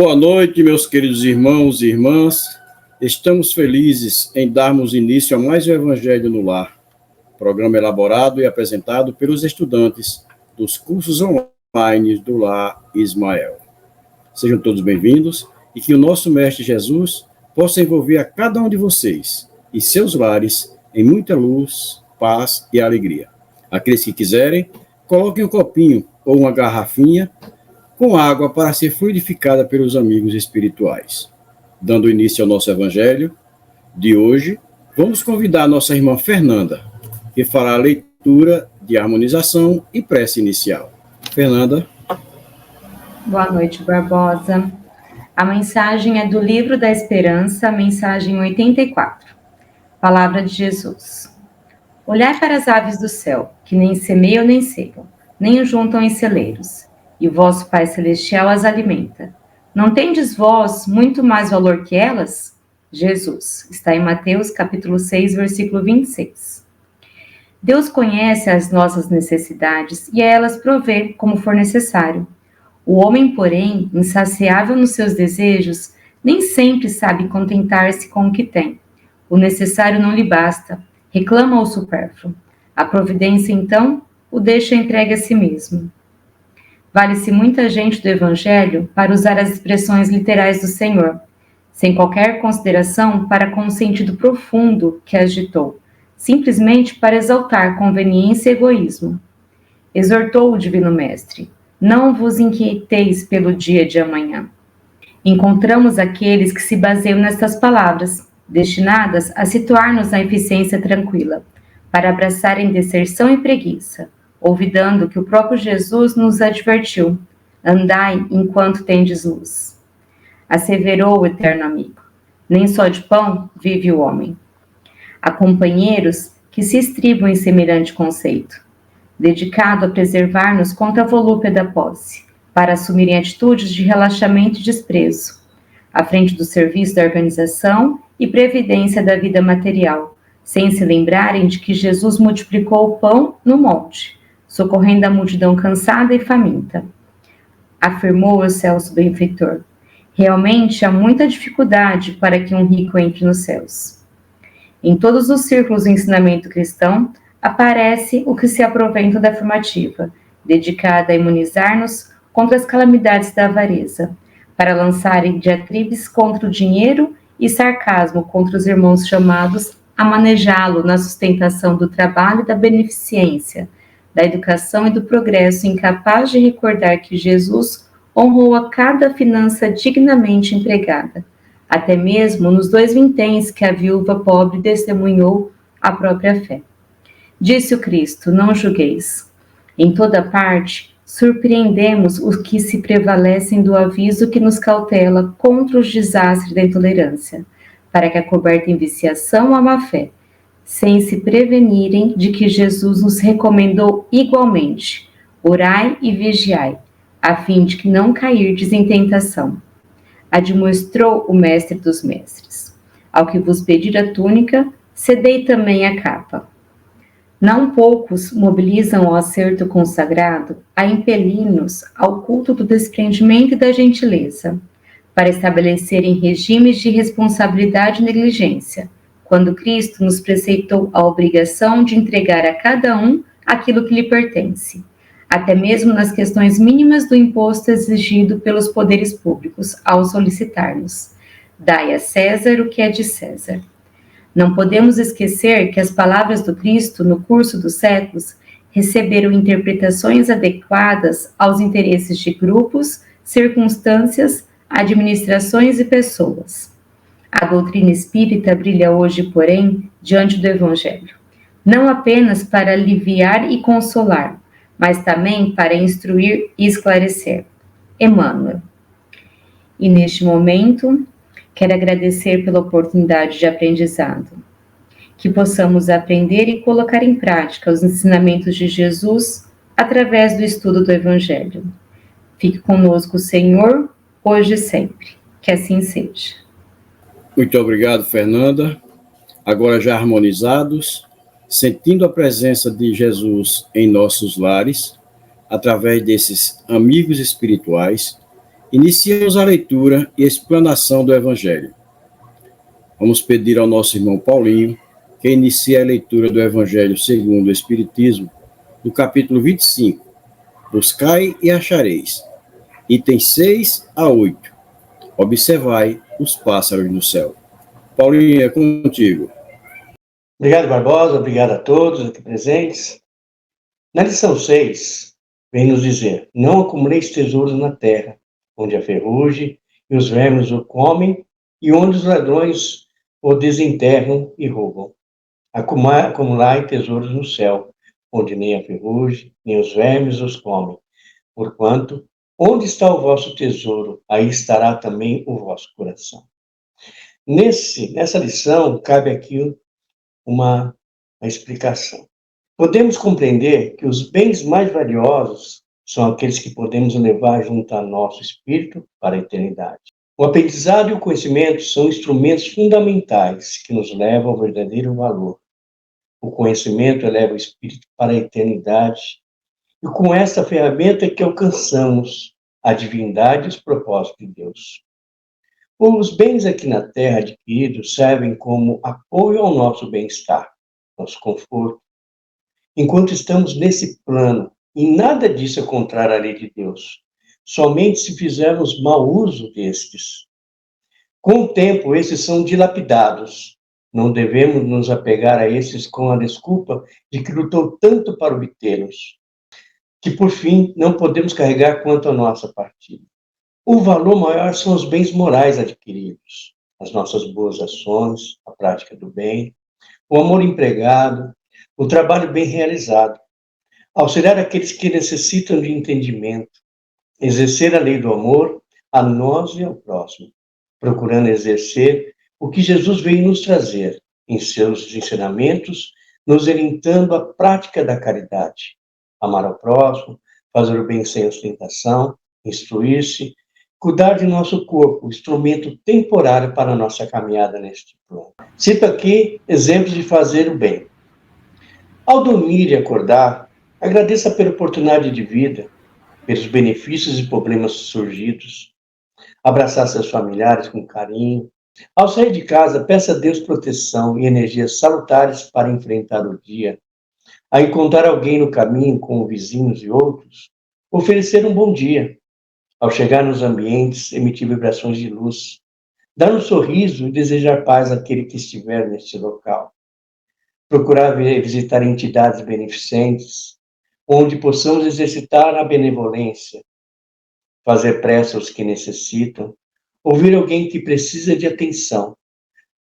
Boa noite, meus queridos irmãos e irmãs. Estamos felizes em darmos início a mais um Evangelho no Lar, programa elaborado e apresentado pelos estudantes dos cursos online do Lar Ismael. Sejam todos bem-vindos e que o nosso Mestre Jesus possa envolver a cada um de vocês e seus lares em muita luz, paz e alegria. Aqueles que quiserem, coloquem um copinho ou uma garrafinha com água para ser fluidificada pelos amigos espirituais. Dando início ao nosso Evangelho de hoje, vamos convidar a nossa irmã Fernanda, que fará a leitura de harmonização e prece inicial. Fernanda. Boa noite, Barbosa. A mensagem é do Livro da Esperança, mensagem 84. Palavra de Jesus. Olhai para as aves do céu, que nem semeiam nem cegam, nem o juntam em celeiros, e o vosso Pai Celestial as alimenta. Não tendes vós muito mais valor que elas? Jesus, está em Mateus capítulo 6, versículo 26. Deus conhece as nossas necessidades e a elas provê como for necessário. O homem, porém, insaciável nos seus desejos, nem sempre sabe contentar-se com o que tem. O necessário não lhe basta, reclama o supérfluo. A providência, então, o deixa entregue a si mesmo. Vale-se muita gente do Evangelho para usar as expressões literais do Senhor, sem qualquer consideração para com o sentido profundo que as ditou, simplesmente para exaltar conveniência e egoísmo. Exortou o Divino Mestre: não vos inquieteis pelo dia de amanhã. Encontramos aqueles que se baseiam nestas palavras, destinadas a situar-nos na eficiência tranquila, para abraçarem deserção e preguiça, olvidando que o próprio Jesus nos advertiu: andai enquanto tendes luz. Asseverou o eterno amigo: nem só de pão vive o homem. Há companheiros que se estribam em semelhante conceito, dedicado a preservar-nos contra a volúpia da posse, para assumirem atitudes de relaxamento e desprezo, à frente do serviço da organização e previdência da vida material, sem se lembrarem de que Jesus multiplicou o pão no monte, socorrendo a multidão cansada e faminta. Afirmou o Celso benfeitor: realmente há muita dificuldade para que um rico entre nos céus. Em todos os círculos do ensinamento cristão, aparece o que se aproventa da afirmativa, dedicada a imunizar-nos contra as calamidades da avareza, para lançarem diatribes contra o dinheiro e sarcasmo contra os irmãos chamados a manejá-lo na sustentação do trabalho e da beneficência, da educação e do progresso, incapaz de recordar que Jesus honrou a cada finança dignamente empregada, até mesmo nos 2 vinténs que a viúva pobre testemunhou a própria fé. Disse o Cristo: não julgueis. Em toda parte, surpreendemos os que se prevalecem do aviso que nos cautela contra os desastres da intolerância, para que acobertem viciação a má fé, sem se prevenirem de que Jesus nos recomendou igualmente: orai e vigiai, a fim de que não cairdes em tentação. Admoestrou o Mestre dos Mestres: ao que vos pedir a túnica, cedei também a capa. Não poucos mobilizam o acerto consagrado a impelir-nos ao culto do desprendimento e da gentileza, para estabelecerem regimes de responsabilidade e negligência, quando Cristo nos preceitou a obrigação de entregar a cada um aquilo que lhe pertence, até mesmo nas questões mínimas do imposto exigido pelos poderes públicos ao solicitar-nos: dai a César o que é de César. Não podemos esquecer que as palavras do Cristo, no curso dos séculos, receberam interpretações adequadas aos interesses de grupos, circunstâncias, administrações e pessoas. A doutrina espírita brilha hoje, porém, diante do Evangelho, não apenas para aliviar e consolar, mas também para instruir e esclarecer. Emmanuel. E neste momento, quero agradecer pela oportunidade de aprendizado, que possamos aprender e colocar em prática os ensinamentos de Jesus através do estudo do Evangelho. Fique conosco, Senhor, hoje e sempre. Que assim seja. Muito obrigado, Fernanda. Agora já harmonizados, sentindo a presença de Jesus em nossos lares, através desses amigos espirituais, Iniciamos a leitura e explanação do Evangelho. Vamos pedir ao nosso irmão Paulinho que inicie a leitura do Evangelho segundo o Espiritismo, do capítulo 25, Buscai e achareis, itens 6 a 8. Observai os pássaros no céu. Paulinho, é contigo. Obrigado, Barbosa. Obrigado a todos aqui presentes. Na lição 6, vem nos dizer: não acumuleis tesouros na terra, onde a ferrugem e os vermes o comem, e onde os ladrões o desenterram e roubam. Acumulai tesouros no céu, onde nem a ferrugem, nem os vermes os comem. Porquanto, onde está o vosso tesouro, aí estará também o vosso coração. Nessa lição, cabe aqui uma explicação. Podemos compreender que os bens mais valiosos são aqueles que podemos levar junto a nosso espírito para a eternidade. O aprendizado e o conhecimento são instrumentos fundamentais que nos levam ao verdadeiro valor. O conhecimento eleva o espírito para a eternidade, e com esta ferramenta é que alcançamos a divindade e os propósitos de Deus. Os bens aqui na Terra adquiridos servem como apoio ao nosso bem-estar, nosso conforto, enquanto estamos nesse plano, e nada disso é contrário à lei de Deus, somente se fizermos mau uso destes. Com o tempo, esses são dilapidados. Não devemos nos apegar a esses com a desculpa de que lutou tanto para obtê-los, que por fim não podemos carregar quanto à nossa partida. O valor maior são os bens morais adquiridos, as nossas boas ações, a prática do bem, o amor empregado, o trabalho bem realizado, auxiliar aqueles que necessitam de entendimento, exercer a lei do amor a nós e ao próximo, procurando exercer o que Jesus veio nos trazer em seus ensinamentos, nos orientando à prática da caridade, amar ao próximo, fazer o bem sem ostentação, instruir-se, cuidar de nosso corpo, instrumento temporário para a nossa caminhada neste plano. Cito aqui exemplos de fazer o bem. Ao dormir e acordar, agradeça pela oportunidade de vida, pelos benefícios e problemas surgidos. Abraçar seus familiares com carinho. Ao sair de casa, peça a Deus proteção e energias salutares para enfrentar o dia. A encontrar alguém no caminho, como vizinhos e outros, oferecer um bom dia. Ao chegar nos ambientes, emitir vibrações de luz. Dar um sorriso e desejar paz àquele que estiver neste local. Procurar visitar entidades beneficentes, onde possamos exercitar a benevolência, fazer prece aos que necessitam, ouvir alguém que precisa de atenção,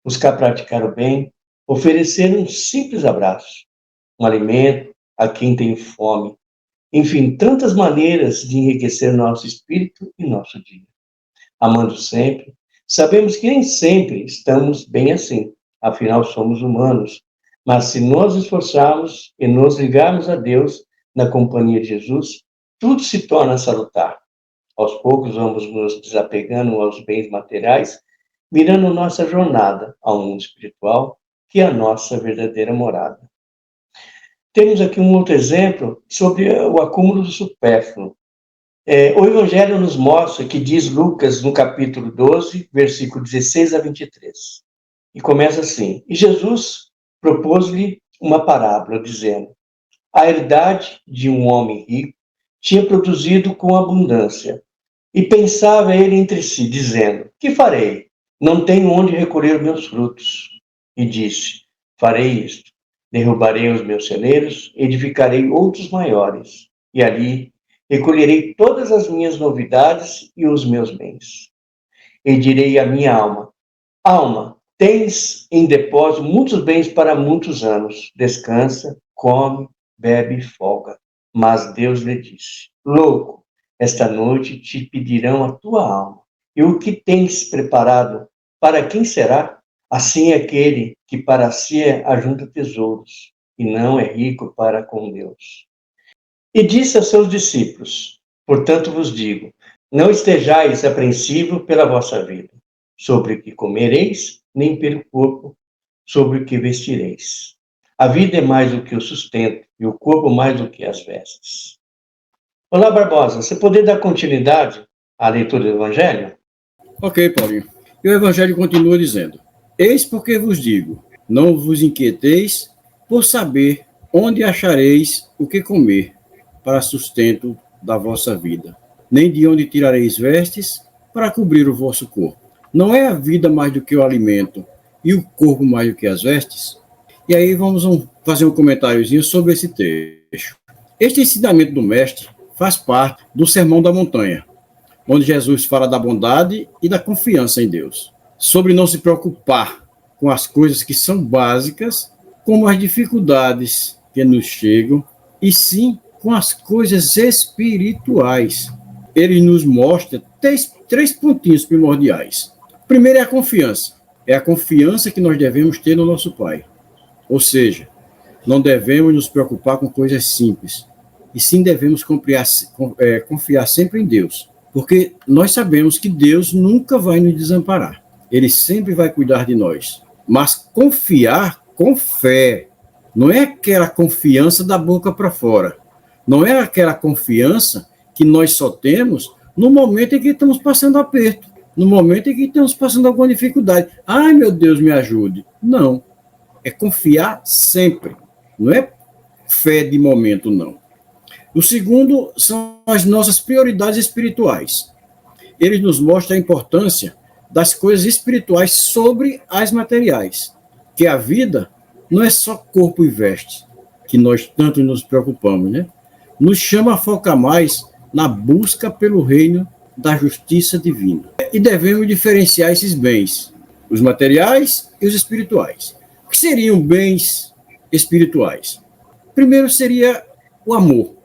buscar praticar o bem, oferecer um simples abraço, um alimento a quem tem fome. Enfim, tantas maneiras de enriquecer nosso espírito e nosso dia. Amando sempre, sabemos que nem sempre estamos bem assim, afinal somos humanos, mas se nos esforçarmos e nos ligarmos a Deus na companhia de Jesus, tudo se torna salutar. Aos poucos vamos nos desapegando aos bens materiais, mirando nossa jornada ao mundo espiritual, que é a nossa verdadeira morada. Temos aqui um outro exemplo sobre o acúmulo do supérfluo. O Evangelho nos mostra que diz Lucas, no capítulo 12, versículo 16 a 23. E começa assim: E Jesus propôs-lhe uma parábola, dizendo: a herdade de um homem rico tinha produzido com abundância. E pensava ele entre si, dizendo: que farei? Não tenho onde recolher meus frutos. E disse: farei isto. Derrubarei os meus celeiros, edificarei outros maiores, e ali recolherei todas as minhas novidades e os meus bens. E direi à minha alma: alma, tens em depósito muitos bens para muitos anos. Descansa, come, bebe e folga. Mas Deus lhe disse: louco, esta noite te pedirão a tua alma. E o que tens preparado, para quem será? Assim é aquele que para si ajunta tesouros, e não é rico para com Deus. E disse a seus discípulos: portanto vos digo, não estejais apreensivos pela vossa vida, sobre o que comereis, nem pelo corpo, sobre o que vestireis. A vida é mais do que o sustento, e o corpo mais do que as vestes. Olá, Barbosa, você poderia dar continuidade a leitura do Evangelho? Ok, Paulinho. E o Evangelho continua dizendo: Eis porque vos digo, não vos inquieteis por saber onde achareis o que comer para sustento da vossa vida, nem de onde tirareis vestes para cobrir o vosso corpo. Não é a vida mais do que o alimento e o corpo mais do que as vestes? E aí vamos fazer um comentáriozinho sobre esse texto. Este ensinamento do Mestre faz parte do Sermão da Montanha, onde Jesus fala da bondade e da confiança em Deus, sobre não se preocupar com as coisas que são básicas, como as dificuldades que nos chegam, e sim com as coisas espirituais. Ele nos mostra três pontinhos primordiais. Primeiro é a confiança. É a confiança que nós devemos ter no nosso Pai. Ou seja, não devemos nos preocupar com coisas simples, e sim devemos confiar sempre em Deus, porque nós sabemos que Deus nunca vai nos desamparar. Ele sempre vai cuidar de nós. Mas confiar com fé. Não é aquela confiança da boca para fora. Não é aquela confiança que nós só temos no momento em que estamos passando aperto, no momento em que estamos passando alguma dificuldade. Ai, meu Deus, me ajude. Não. É confiar sempre. Não é fé de momento, não. O segundo são as nossas prioridades espirituais. Ele nos mostra a importância das coisas espirituais sobre as materiais. Que a vida não é só corpo e veste, que nós tanto nos preocupamos, né? Nos chama a focar mais na busca pelo reino da justiça divina. E devemos diferenciar esses bens, os materiais e os espirituais. O que seriam bens espirituais? Primeiro seria o amor,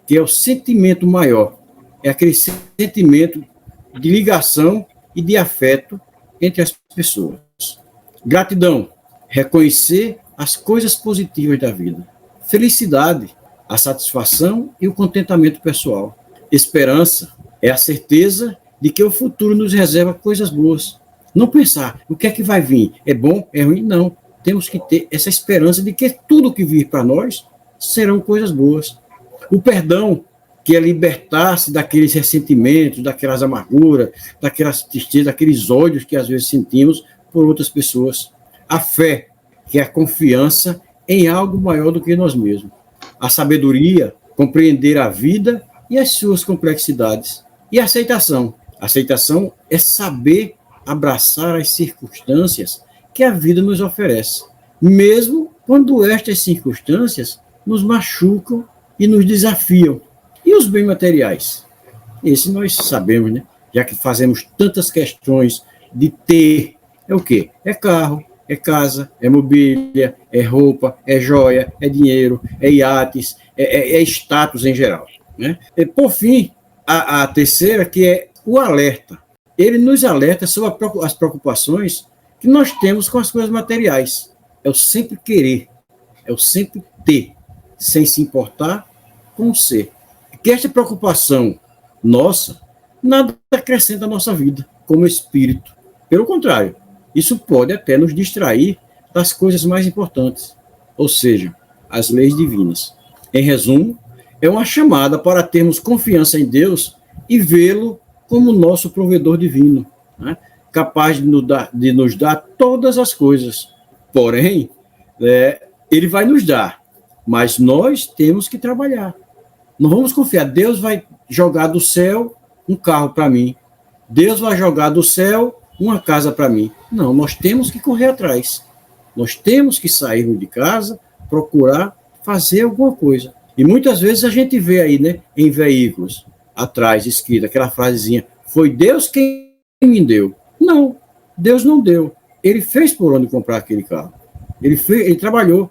que é o sentimento maior, é aquele sentimento de ligação e de afeto entre as pessoas. Gratidão, reconhecer as coisas positivas da vida. Felicidade, a satisfação e o contentamento pessoal. Esperança é a certeza de que o futuro nos reserva coisas boas. Não pensar, o que é que vai vir? É bom? É ruim? Não. Temos que ter essa esperança de que tudo que vir para nós serão coisas boas. O perdão, que é libertar-se daqueles ressentimentos, daquelas amarguras, daquelas tristezas, daqueles ódios que às vezes sentimos por outras pessoas. A fé, que é a confiança em algo maior do que nós mesmos. A sabedoria, compreender a vida e as suas complexidades. E a aceitação. A aceitação é saber abraçar as circunstâncias que a vida nos oferece, mesmo quando estas circunstâncias nos machucam e nos desafiam. E os bens materiais? Esse nós sabemos, né? Já que fazemos tantas questões de ter. É o quê? É carro, é casa, é mobília, é roupa, é joia, é dinheiro, é iates, é status em geral, né? E, por fim, a terceira, que é o alerta. Ele nos alerta sobre as preocupações que nós temos com as coisas materiais. É o sempre querer, é o sempre ter, sem se importar com o ser. Que esta preocupação nossa nada acrescenta à nossa vida como espírito. Pelo contrário, isso pode até nos distrair das coisas mais importantes, ou seja, as leis divinas. Em resumo, é uma chamada para termos confiança em Deus e vê-lo como nosso provedor divino, né? Capaz de nos dar todas as coisas. Porém, ele vai nos dar, mas nós temos que trabalhar. Não vamos confiar. Deus vai jogar do céu um carro para mim. Deus vai jogar do céu uma casa para mim. Não, nós temos que correr atrás. Nós temos que sair de casa, procurar fazer alguma coisa. E muitas vezes a gente vê aí, né, em veículos, atrás, escrito, aquela frasezinha, foi Deus quem me deu. Não, Deus não deu. Ele fez por onde comprar aquele carro. Ele trabalhou.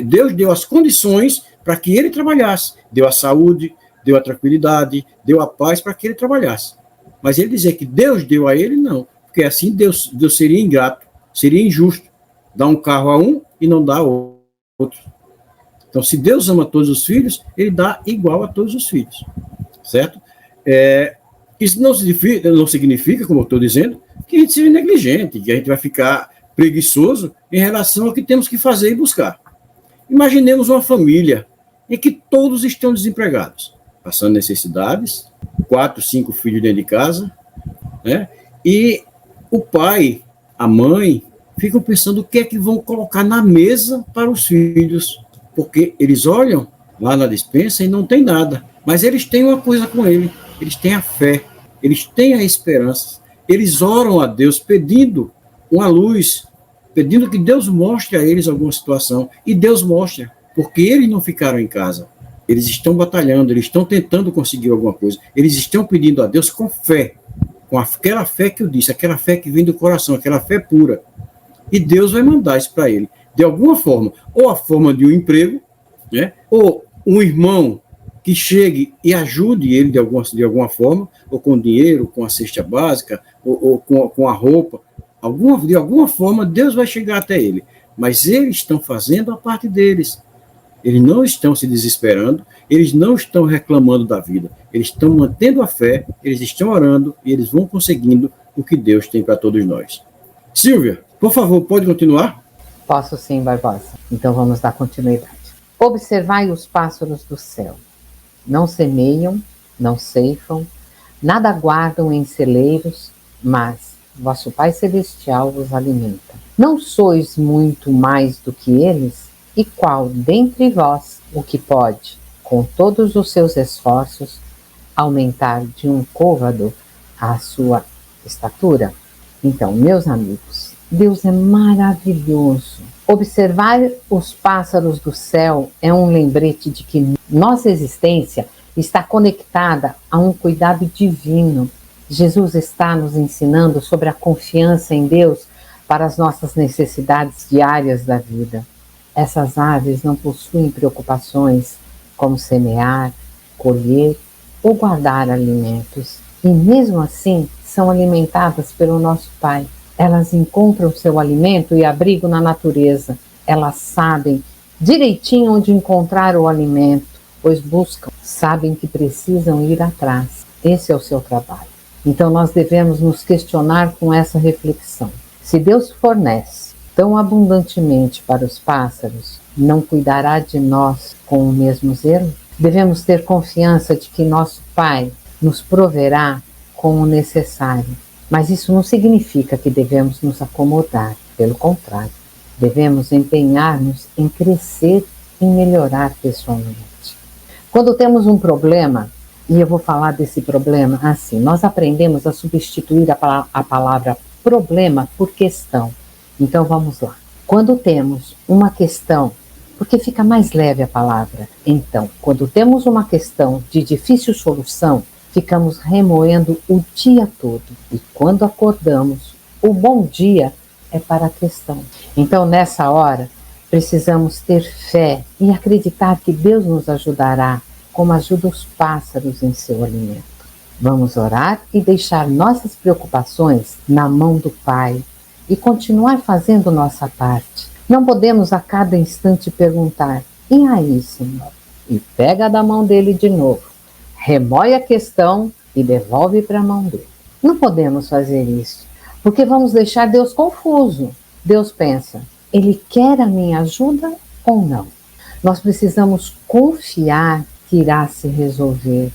Deus deu as condições para que ele trabalhasse. Deu a saúde, deu a tranquilidade, deu a paz para que ele trabalhasse. Mas ele dizer que Deus deu a ele, não. Porque assim Deus seria ingrato, seria injusto. Dar um carro a um e não dar ao outro. Então, se Deus ama todos os filhos, ele dá igual a todos os filhos. Certo? Isso não significa, como eu estou dizendo, que a gente seja negligente, que a gente vai ficar preguiçoso em relação ao que temos que fazer e buscar. Imaginemos uma família em que todos estão desempregados, passando necessidades, 4, 5 filhos dentro de casa, né? E o pai, a mãe, ficam pensando o que é que vão colocar na mesa para os filhos, porque eles olham lá na despensa e não tem nada, mas eles têm uma coisa com ele, eles têm a fé, eles têm a esperança, eles oram a Deus pedindo uma luz, pedindo que Deus mostre a eles alguma situação, e Deus mostra, porque eles não ficaram em casa, eles estão batalhando, eles estão tentando conseguir alguma coisa, eles estão pedindo a Deus com fé, com aquela fé que eu disse, aquela fé que vem do coração, aquela fé pura, e Deus vai mandar isso para ele, de alguma forma, ou a forma de um emprego, né? Ou um irmão que chegue e ajude ele de alguma forma, ou com dinheiro, com a cesta básica, ou com a roupa, de alguma forma Deus vai chegar até ele, mas eles estão fazendo a parte deles, eles não estão se desesperando, eles não estão reclamando da vida, eles estão mantendo a fé, eles estão orando e eles vão conseguindo o que Deus tem para todos nós. Silvia, por favor, pode continuar? Posso sim, Barbosa. Então vamos dar continuidade. Observai os pássaros do céu. Não semeiam, não ceifam, nada guardam em celeiros, mas vosso Pai Celestial vos alimenta. Não sois muito mais do que eles? E qual dentre vós o que pode, com todos os seus esforços, aumentar de um côvado a sua estatura? Então, meus amigos, Deus é maravilhoso. Observar os pássaros do céu é um lembrete de que nossa existência está conectada a um cuidado divino. Jesus está nos ensinando sobre a confiança em Deus para as nossas necessidades diárias da vida. Essas aves não possuem preocupações como semear, colher ou guardar alimentos. E mesmo assim, são alimentadas pelo nosso Pai. Elas encontram seu alimento e abrigo na natureza. Elas sabem direitinho onde encontrar o alimento, pois buscam, sabem que precisam ir atrás. Esse é o seu trabalho. Então nós devemos nos questionar com essa reflexão. Se Deus fornece tão abundantemente para os pássaros, não cuidará de nós com o mesmo zelo? Devemos ter confiança de que nosso Pai nos proverá com o necessário. Mas isso não significa que devemos nos acomodar, pelo contrário, devemos empenhar-nos em crescer e melhorar pessoalmente. Quando temos um problema, e eu vou falar desse problema assim, nós aprendemos a substituir a palavra problema por questão. Então vamos lá. Quando temos uma questão, porque fica mais leve a palavra, então, quando temos uma questão de difícil solução, ficamos remoendo o dia todo. E quando acordamos, o bom dia é para a questão. Então, nessa hora, precisamos ter fé e acreditar que Deus nos ajudará, como ajuda os pássaros em seu alimento. Vamos orar e deixar nossas preocupações na mão do Pai e continuar fazendo nossa parte. Não podemos a cada instante perguntar, e aí, Senhor? E pega da mão dele de novo. Remoe a questão e devolve para a mão dele. Não podemos fazer isso, porque vamos deixar Deus confuso. Deus pensa, ele quer a minha ajuda ou não? Nós precisamos confiar que irá se resolver,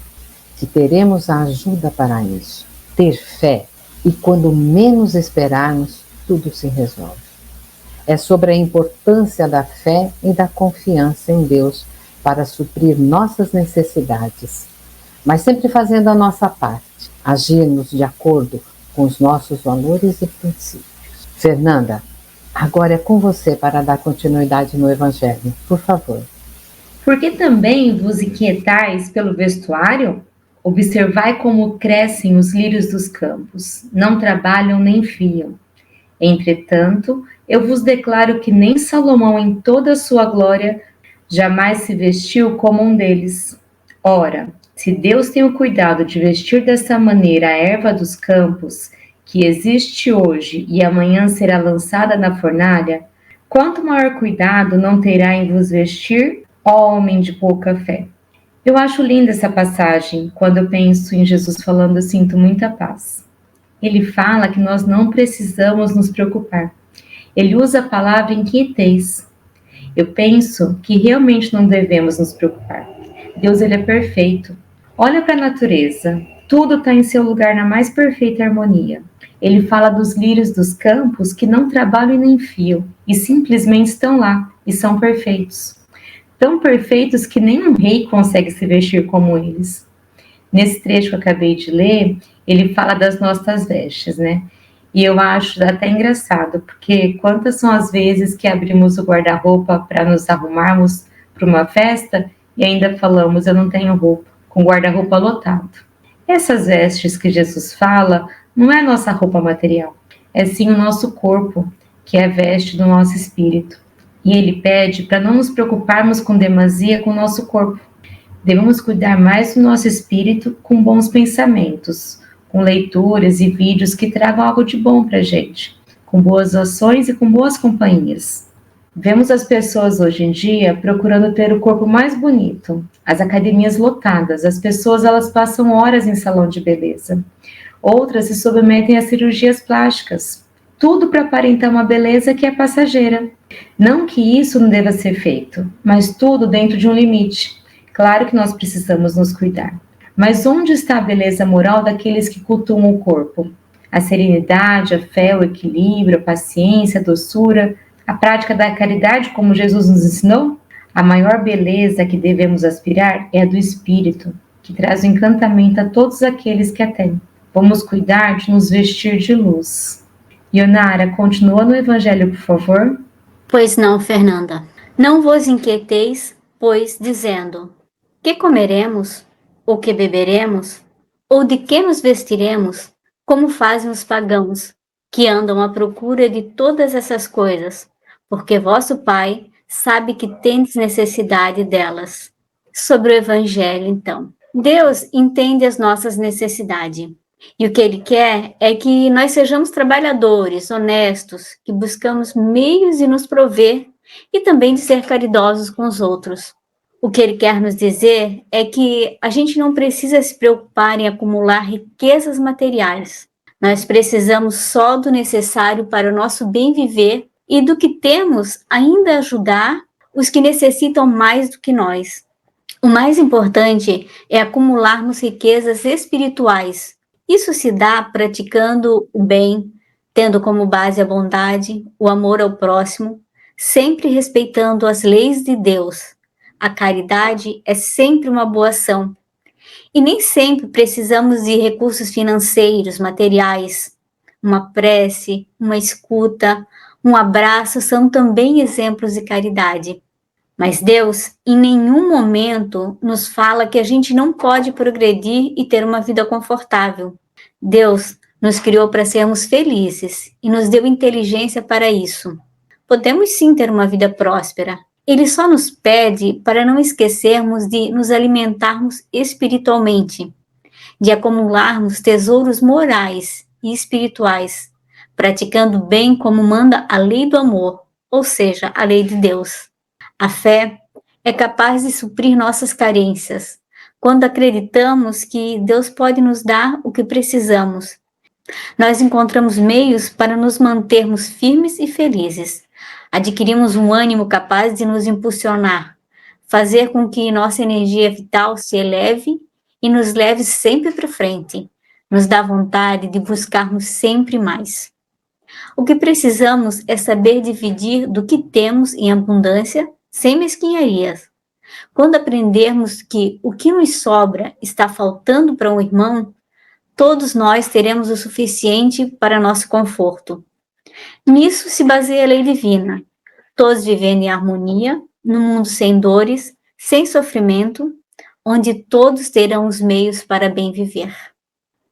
que teremos a ajuda para isso. Ter fé, e quando menos esperarmos, tudo se resolve. É sobre a importância da fé e da confiança em Deus para suprir nossas necessidades, mas sempre fazendo a nossa parte, agirmos de acordo com os nossos valores e princípios. Fernanda, agora é com você para dar continuidade no Evangelho, por favor. Porque também vos inquietais pelo vestuário? Observai como crescem os lírios dos campos, não trabalham nem fiam. Entretanto, eu vos declaro que nem Salomão em toda a sua glória jamais se vestiu como um deles. Ora, se Deus tem o cuidado de vestir dessa maneira a erva dos campos, que existe hoje e amanhã será lançada na fornalha, quanto maior cuidado não terá em vos vestir, ó homem de pouca fé? Eu acho linda essa passagem. Quando eu penso em Jesus falando, eu sinto muita paz. Ele fala que nós não precisamos nos preocupar. Ele usa a palavra inquietez. Eu penso que realmente não devemos nos preocupar. Deus, ele é perfeito. Olha para a natureza. Tudo está em seu lugar na mais perfeita harmonia. Ele fala dos lírios dos campos que não trabalham e nem fiam, e simplesmente estão lá, e são perfeitos. Tão perfeitos que nenhum rei consegue se vestir como eles. Nesse trecho que eu acabei de ler, ele fala das nossas vestes, né? E eu acho até engraçado, porque quantas são as vezes que abrimos o guarda-roupa para nos arrumarmos para uma festa e ainda falamos, eu não tenho roupa, com o guarda-roupa lotado. Essas vestes que Jesus fala não é a nossa roupa material, é sim o nosso corpo, que é a veste do nosso espírito. E ele pede para não nos preocuparmos com demasia com o nosso corpo. Devemos cuidar mais do nosso espírito com bons pensamentos, com leituras e vídeos que tragam algo de bom para a gente, com boas ações e com boas companhias. Vemos as pessoas hoje em dia procurando ter o corpo mais bonito, as academias lotadas, as pessoas elas passam horas em salão de beleza. Outras se submetem a cirurgias plásticas, tudo para aparentar uma beleza que é passageira. Não que isso não deva ser feito, mas tudo dentro de um limite. Claro que nós precisamos nos cuidar. Mas onde está a beleza moral daqueles que cultuam o corpo? A serenidade, a fé, o equilíbrio, a paciência, a doçura, a prática da caridade como Jesus nos ensinou? A maior beleza que devemos aspirar é a do Espírito, que traz o encantamento a todos aqueles que a têm. Vamos cuidar de nos vestir de luz. Ionara, continua no Evangelho, por favor. Pois não, Fernanda. Não vos inquieteis, pois, dizendo: que comeremos? Ou que beberemos? Ou de que nos vestiremos? Como fazem os pagãos, que andam à procura de todas essas coisas, porque vosso Pai sabe que tendes necessidade delas. Sobre o Evangelho, então. Deus entende as nossas necessidades. E o que Ele quer é que nós sejamos trabalhadores, honestos, que buscamos meios de nos prover e também de ser caridosos com os outros. O que Ele quer nos dizer é que a gente não precisa se preocupar em acumular riquezas materiais. Nós precisamos só do necessário para o nosso bem viver e do que temos ainda ajudar os que necessitam mais do que nós. O mais importante é acumularmos riquezas espirituais. Isso se dá praticando o bem, tendo como base a bondade, o amor ao próximo, sempre respeitando as leis de Deus. A caridade é sempre uma boa ação. E nem sempre precisamos de recursos financeiros, materiais. Uma prece, uma escuta, um abraço são também exemplos de caridade. Mas Deus, em nenhum momento, nos fala que a gente não pode progredir e ter uma vida confortável. Deus nos criou para sermos felizes e nos deu inteligência para isso. Podemos sim ter uma vida próspera. Ele só nos pede para não esquecermos de nos alimentarmos espiritualmente, de acumularmos tesouros morais e espirituais, praticando bem como manda a lei do amor, ou seja, a lei de Deus. A fé é capaz de suprir nossas carências, quando acreditamos que Deus pode nos dar o que precisamos. Nós encontramos meios para nos mantermos firmes e felizes. Adquirimos um ânimo capaz de nos impulsionar, fazer com que nossa energia vital se eleve e nos leve sempre para frente. Nos dá vontade de buscarmos sempre mais. O que precisamos é saber dividir do que temos em abundância, sem mesquinharias. Quando aprendermos que o que nos sobra está faltando para um irmão, todos nós teremos o suficiente para nosso conforto. Nisso se baseia a lei divina. Todos vivendo em harmonia, num mundo sem dores, sem sofrimento, onde todos terão os meios para bem viver.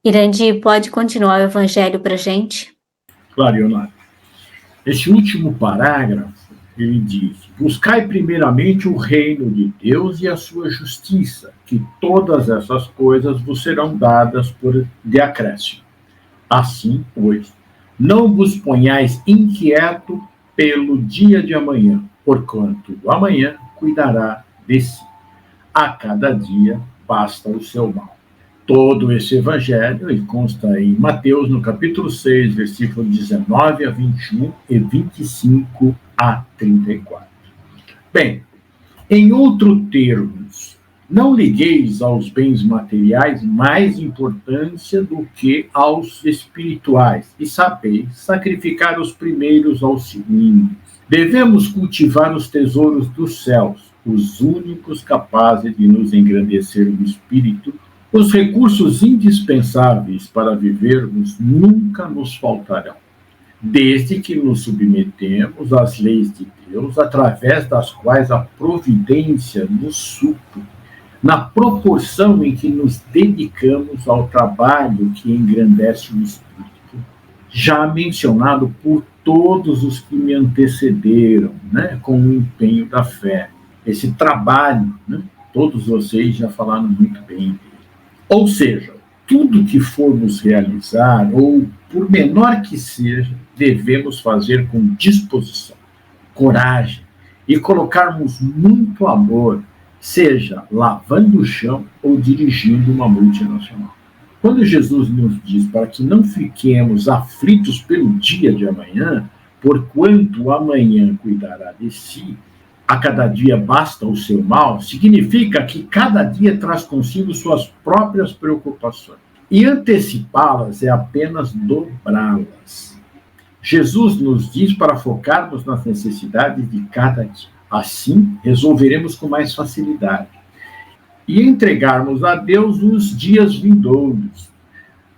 Irandi, pode continuar o Evangelho para a gente? Claro, Ionara. Esse último parágrafo, ele diz: buscai primeiramente o reino de Deus e a sua justiça, que todas essas coisas vos serão dadas por de acréscimo. Assim, pois, não vos ponhais inquieto pelo dia de amanhã, porquanto o amanhã cuidará de si. A cada dia basta o seu mal. Todo esse evangelho ele consta em Mateus, no capítulo 6, versículo 19 a 21 e 25 a 34. Bem, em outros termos, Não ligueis aos bens materiais mais importância do que aos espirituais, e sabeis sacrificar os primeiros aos segundos. Devemos cultivar os tesouros dos céus, os únicos capazes de nos engrandecer o espírito. Os recursos indispensáveis para vivermos nunca nos faltarão, desde que nos submetemos às leis de Deus, através das quais a providência nos supre, na proporção em que nos dedicamos ao trabalho que engrandece o espírito, já mencionado por todos os que me antecederam, né, com o empenho da fé. Esse trabalho, né, todos vocês já falaram muito bem dele. Ou seja, tudo que formos realizar, ou por menor que seja, devemos fazer com disposição, coragem e colocarmos muito amor, seja lavando o chão ou dirigindo uma multinacional. Quando Jesus nos diz para que não fiquemos aflitos pelo dia de amanhã, porquanto o amanhã cuidará de si, a cada dia basta o seu mal, significa que cada dia traz consigo suas próprias preocupações. E antecipá-las é apenas dobrá-las. Jesus nos diz para focarmos nas necessidades de cada dia. Assim, resolveremos com mais facilidade. E entregarmos a Deus os dias vindouros.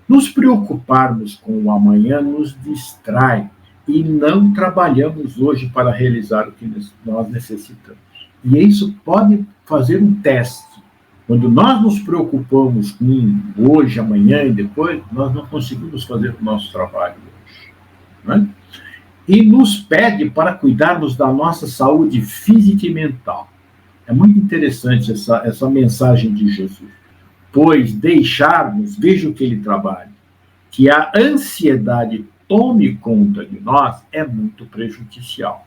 Nos preocuparmos com o amanhã nos distrai e não trabalhamos hoje para realizar o que nós necessitamos. E isso pode fazer um teste. Quando nós nos preocupamos com hoje, amanhã e depois, nós não conseguimos fazer o nosso trabalho hoje. Não é? E nos pede para cuidarmos da nossa saúde física e mental. É muito interessante essa mensagem de Jesus. Pois deixarmos, veja o que ele trabalha, que a ansiedade tome conta de nós é muito prejudicial.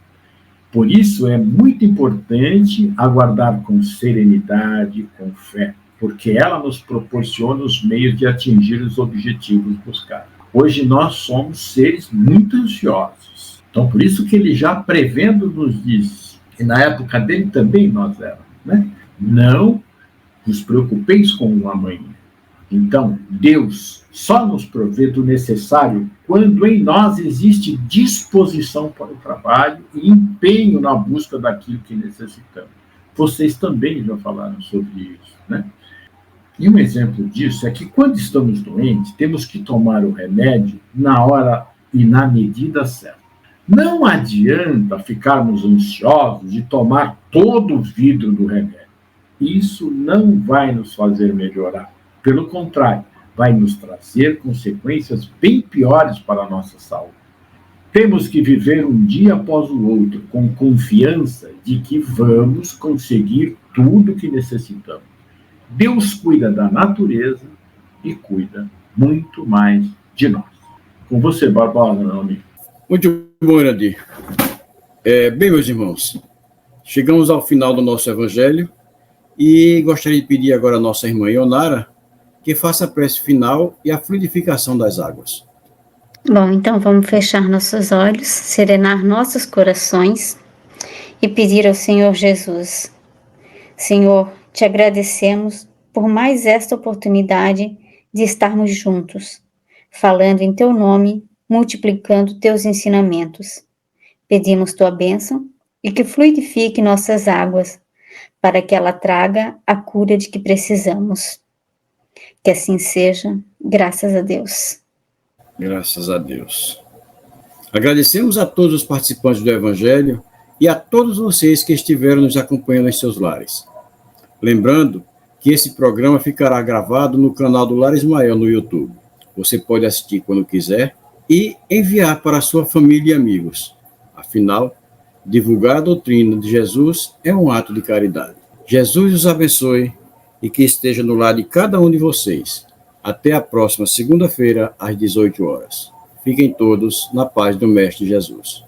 Por isso é muito importante aguardar com serenidade, com fé, porque ela nos proporciona os meios de atingir os objetivos buscados. Hoje nós somos seres muito ansiosos. Então, por isso que ele já prevendo nos diz, e na época dele também nós éramos, né? Não nos preocupeis com o amanhã. Então, Deus só nos provê do necessário quando em nós existe disposição para o trabalho e empenho na busca daquilo que necessitamos. Vocês também já falaram sobre isso, né? E um exemplo disso é que quando estamos doentes, temos que tomar o remédio na hora e na medida certa. Não adianta ficarmos ansiosos de tomar todo o vidro do remédio. Isso não vai nos fazer melhorar. Pelo contrário, vai nos trazer consequências bem piores para a nossa saúde. Temos que viver um dia após o outro com confiança de que vamos conseguir tudo o que necessitamos. Deus cuida da natureza e cuida muito mais de nós. Com você, Barbosa, meu amigo. Muito bom, Iradir. Bem, meus irmãos, chegamos ao final do nosso evangelho e gostaria de pedir agora à nossa irmã Ionara que faça a prece final e a fluidificação das águas. Bom, então vamos fechar nossos olhos, serenar nossos corações e pedir ao Senhor Jesus. Senhor, te agradecemos por mais esta oportunidade de estarmos juntos, falando em teu nome, multiplicando teus ensinamentos. Pedimos tua bênção e que fluidifique nossas águas, para que ela traga a cura de que precisamos. Que assim seja, graças a Deus. Graças a Deus. Agradecemos a todos os participantes do Evangelho e a todos vocês que estiveram nos acompanhando em seus lares. Lembrando que esse programa ficará gravado no canal do Lar Ismael no YouTube. Você pode assistir quando quiser e enviar para a sua família e amigos. Afinal, divulgar a doutrina de Jesus é um ato de caridade. Jesus os abençoe e que esteja no lado de cada um de vocês. Até a próxima segunda-feira, às 18 horas. Fiquem todos na paz do Mestre Jesus.